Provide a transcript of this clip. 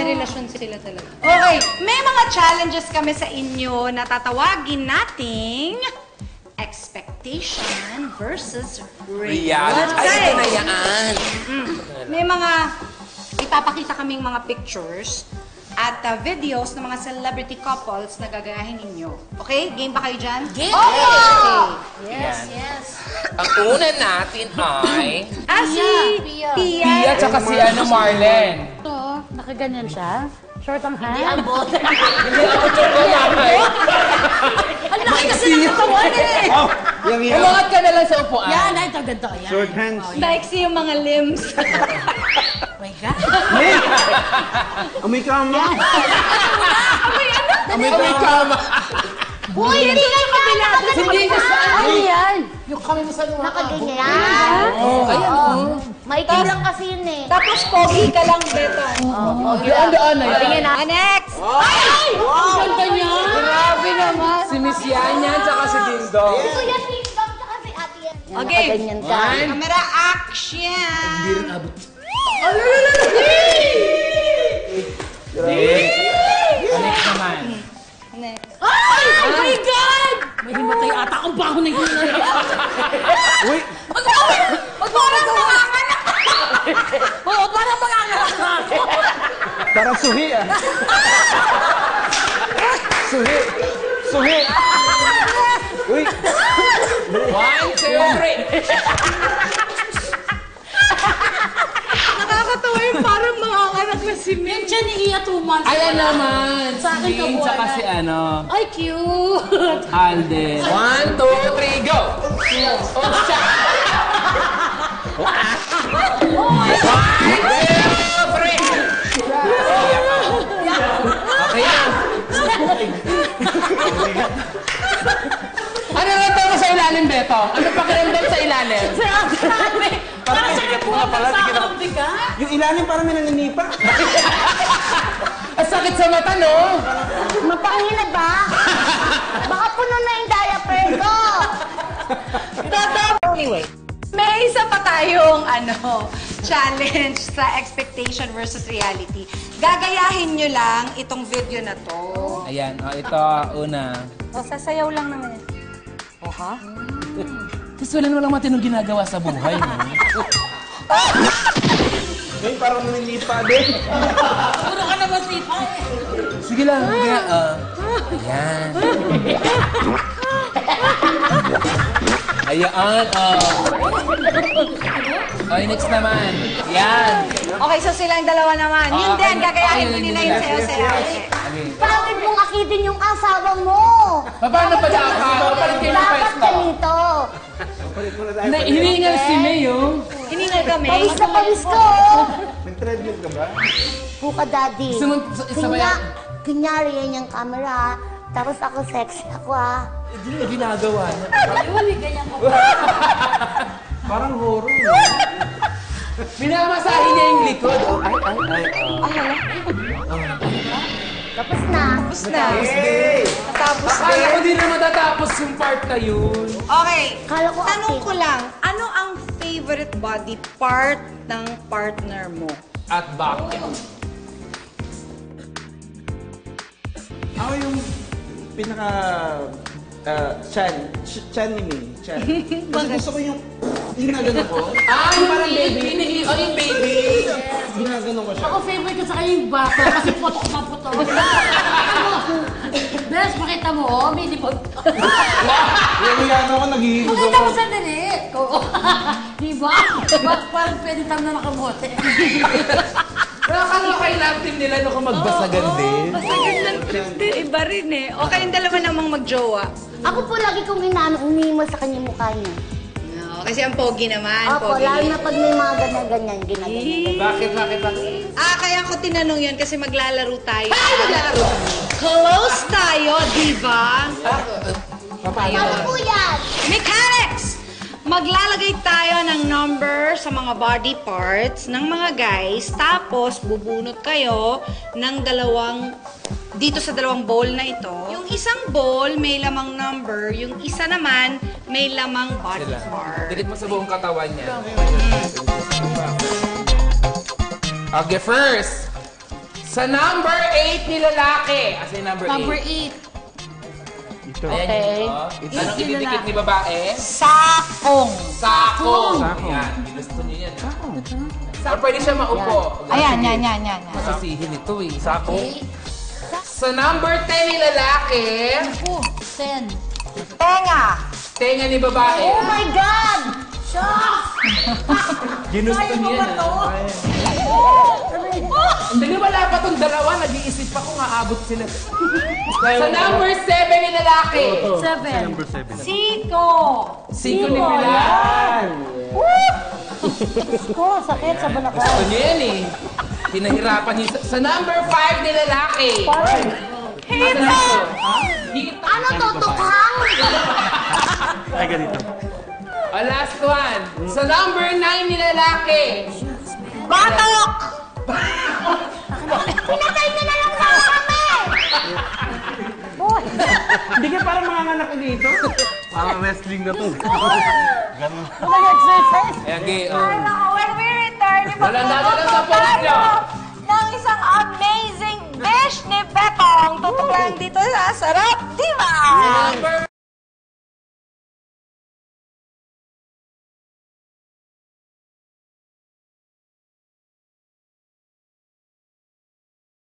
relasyon sila talaga. Okay, may mga challenges kami sa inyo na tatawagin nating expectation versus reality. Ay, ito na yan. May mga ipapakita kaming mga pictures at videos ng mga celebrity couples na gagayahin ninyo. Okay? Game ba kayo dyan? Game! Okay! Yes. Ang una natin ay... Si Pia. Pia tsaka si Marlen. Ito, nakaganyan siya. Short ang hand. Hindi ako chocolate. Ang laki kasi ng katawan eh! Umangat ka na lang sa upuan. Yan, ito ganito. Yan. Short hands. Daiksi yung mga limbs. Oh my God. Amoy kama. Amoy kama. Uy, hindi kayo kabila. Hindi ka sa... Ano yan? Yung kami mo sa luha. Nakaganyan. Ayan. Maitim lang kasi yun eh. Tapos pogi ka lang, Beto. Doon na yan. Next! Ay! Ang ganda niya. Grabe naman. Si Miss Yan yan, tsaka si Dingdong. Kuya Pingdong tsaka si Ate Yan. Okay. Nakaganyan ka. Camera action! Hindi rin abot. Next naman. Next. Ay! Oh my God! May himatay ata ang baho na yun. Uy! Parang manganganak. Oo, parang manganganak na ako. Parang suhi ah. Suhi. Suhi. Uy! 1, 2, 3. Nakakatawa yung parang manganganak na si Min. Yan siya ni Iya 2 months. Ayan naman. Sa akin Si ka Min, buwan tsaka na. si Ay, cute. Alden. 1, 2, 3, go! Oh, siya! 1, 2, 3! Okay na. Ano nandun mo sa ilalim, Beto? Ano pakiramdam sa ilalim? Grabe. Parang siya kabuhan ng sakang bigat. Yung ilalim parang may naninipa. Ang sakit sa mata, no? Mapangina ba? Baka puno na yung diaper ko. Anyway, may isa pa tayong challenge sa expectation versus reality. Gagayahin nyo lang itong video na to. Ayan, ito, una. O, sasayaw lang naman. O, ha? Kasi walang matinong ginagawa sa buhay, no? Uy, parang naninipa din. Puro ka naman sipa eh. Sige lang, kaya, ayan. Ayan, Okay, next naman. Yan. Okay, so silang dalawa naman. Yun din, gagayahin mo nila yung sayaw-sayaw. Bakit mong akitin yung asawa mo? Paano pa dyan ka? Papalit kayo ng Dapat pwesto. ganito. Hiningal si Mayo. Hiningal kami. Pawis na pawis ko. Nag-treadmill ka ba? Buka, daddy. Gusto mo isabayan? Kunyari yan yung camera. Tapos ako sexy ako ah. Hindi na ginagawa niya. Ganyan ko. Parang horror. Minamasahin niya yung likod. Tapos na. Tapos na. Hey! Tapos Akala ko din. di na matatapos yung part na yun. Okay, Kala ko tanong active. ko lang, ano ang favorite body part ng partner mo? At bakit? Ako yung pinaka... Chan ni Min. Chan. Kasi gusto ko yung... Ginagano ko. Yung parang baby. Yung baby. Ginagano ko siya. Ako favorite ko sa kanya yung bata kasi putok na putok. Bes, makita mo, oh, mini pod. Yung yan ako, naghihilog Makita mo ako. sandali. Oo. Diba? Parang pwede tam na nakamote. Nakakalo kayo lang team nila no kung magbasagan din. Masagan ng trip din, iba rin eh. O kayong dalawa namang magjowa. Ako po lagi kong umimo sa kanya mukha niya. No, kasi ang pogi naman, Opo, pogi. lalo na pag may mga ganyan-ganyan, ginaganyan. Bakit? Kaya ko tinanong yan kasi maglalaro tayo. Ay, maglalaro! Close tayo, di ba? Paano po yan? Mechanics! Maglalagay tayo ng number sa mga body parts ng mga guys, tapos bubunot kayo ng dito sa dalawang bowl na ito. Yung isang bowl may lamang number, yung isa naman may lamang body part. Dikit mo sa buong katawan niya. Okay, first. Sa number 8 ni lalaki. Asa yung number 8? Number 8. Ito. Okay. Anong ididikit ni babae? Sakong. Sakong. Yan. Gusto niyo yan. Or pwede siya maupo. Ayan, yan. Masisihin ito eh. Sakong. Sa number 10 ni lalaki. Ako, 10. Tenga. Tenga ni babae. Oh my God! Ginusto niya yan. Hindi wala pa tong dalawa. Nag-iisip pa kung aabot sila. Sa number 7 ni lalaki. 7. Siko. 5 ni Pilar. Ko, sakit sa balakang. Gusto niya yan eh. Pinahirapan niya. Sa number 5 ni lalaki. Hito. Hito. Ano to, tukhang? Ay, ganito. Last one. Sa number 9 ni lalaki. Batok. Pinatay niyo na lang sa kami! Boy! Hindi ka parang manganganak dito. Parang wrestling na to. Ganun. Mag-exercise! Ayan, gay. When we return, Walang dadala sa post niyo. ng isang amazing dish ni Betong. Tutok lang dito sa Sarap Diva. Number